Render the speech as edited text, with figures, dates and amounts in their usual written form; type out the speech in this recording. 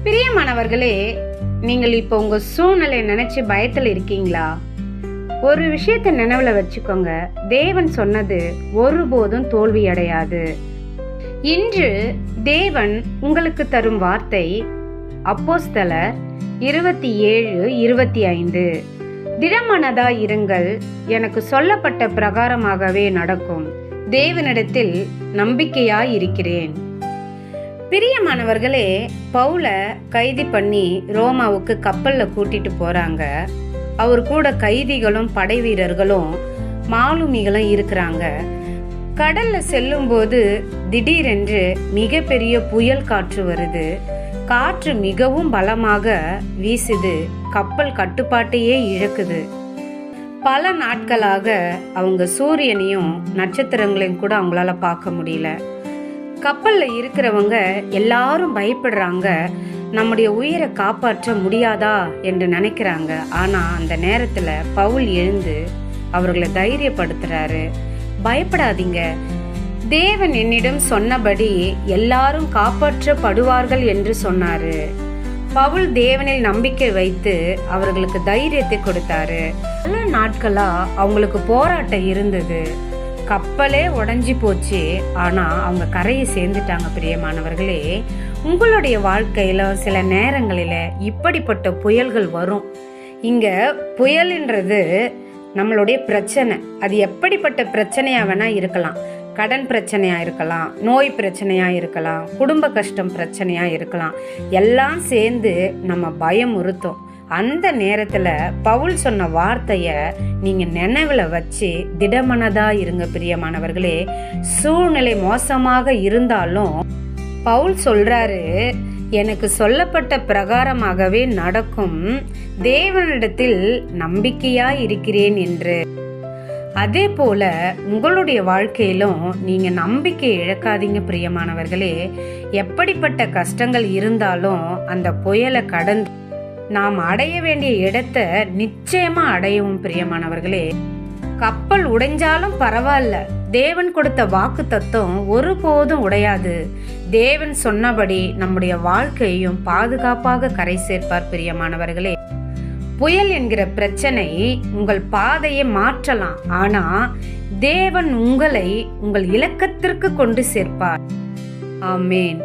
பிரியமானவர்களே, நீங்கள் இப்போ உங்க சூழ்நிலை நினைச்சு பயத்துல இருக்கீங்களா? ஒரு விஷயத்தை நினைவுல வச்சுக்கோங்க, தேவன் சொன்னது ஒருபோதும் தோல்வி அடையாது. இன்று தேவன் உங்களுக்கு தரும் வார்த்தை அப்போஸ்தலர் 27:25. திடமனதா இருங்கள், எனக்கு சொல்லப்பட்ட பிரகாரமாகவே நடக்கும். தேவனிடத்தில் நம்பிக்கையாய் இருக்கிறேன். பிரியமானவர்களே, பவுல கைதி பண்ணி ரோமாவுக்கு கப்பல்ல கூட்டிட்டு போறாங்க. அவர் கூட கைதிகளும் படை வீரர்களும் மாலுமிகளும் இருக்கிறாங்க. கடல்ல செல்லும் போது திடீரென்று மிகப்பெரிய புயல் காற்று வருது. காற்று மிகவும் பலமாக வீசுது. கப்பல் கட்டுப்பாட்டையே இழக்குது. பல நாட்களாக அவங்க சூரியனையும் நட்சத்திரங்களையும் கூட அவங்களால பார்க்க முடியல. கப்பல்ல இருக்கிறவங்க எல்லாரும் பயப்படுறாங்க. நம்முடைய உயிரை காப்பாற்ற முடியாதா என்று நினைக்கிறாங்க. ஆனா அந்த நேரத்துல பவுல் எழுந்து அவர்களை தைரியப்படுத்துறாரு. பயப்படாதீங்க, தேவன் என்னிடம் சொன்னபடி எல்லாரும் காப்பாற்றப்படுவார்கள் என்று சொன்னாரு. பவுல் தேவனில் நம்பிக்கை வைத்து அவர்களுக்கு தைரியத்தை கொடுத்தாரு. பல நாட்களா அவங்களுக்கு போராட்டம் இருந்தது. கப்பலே உடைஞ்சி போச்சு. ஆனா அவங்க கரையை சேர்ந்துட்டாங்க. பிரியமானவர்களே, உங்களுடைய வாழ்க்கையில சில நேரங்களில இப்படிப்பட்ட புயல்கள் வரும். இங்க புயல்ன்றது நம்மளுடைய பிரச்சனை. அது எப்படிப்பட்ட பிரச்சனையா வேணா இருக்கலாம். கடன் பிரச்சனையா இருக்கலாம், நோய் பிரச்சனையா இருக்கலாம், குடும்ப கஷ்டம் பிரச்சனையா இருக்கலாம். எல்லாம் சேர்ந்து நம்ம பயமுறுத்தும். அந்த நேரத்துல பவுல் சொன்ன வார்த்தைய நீங்க நினைவுல வச்சு திடமனதா இருங்க. பிரியமானவர்களே, சூழ்நிலை மோசமாக இருந்தாலும் பவுல் சொல்றாரு, எனக்கு சொல்லப்பட்ட பிரகாரமாகவே நடக்கும். தேவனிடத்தில் நம்பிக்கையா இருக்கிறேன் என்று. அதே போல உங்களுடைய வாழ்க்கையிலும் நீங்க நம்பிக்கை இழக்காதீங்க. பிரியமானவர்களே, எப்படிப்பட்ட கஷ்டங்கள் இருந்தாலும் அந்த புயலை கடந்து நாம் அடைய வேண்டிய இடத்தை நிச்சயமா அடையவும். பிரியமானவர்களே, கப்பல் உடைஞ்சாலும் பரவாயில்ல, தேவன் கொடுத்த வாக்கு தத்துவம் ஒருபோதும் உடையாது. தேவன் சொன்னபடி நம்முடைய வாழ்க்கையையும் பாதுகாப்பாக கரை சேர்ப்பார். பிரியமானவர்களே, புயல் என்கிற பிரச்சனை உங்கள் பாதையை மாற்றலாம். ஆனா தேவன் உங்களை உங்கள் இலக்கத்திற்கு கொண்டு சேர்ப்பார். ஆமேன்.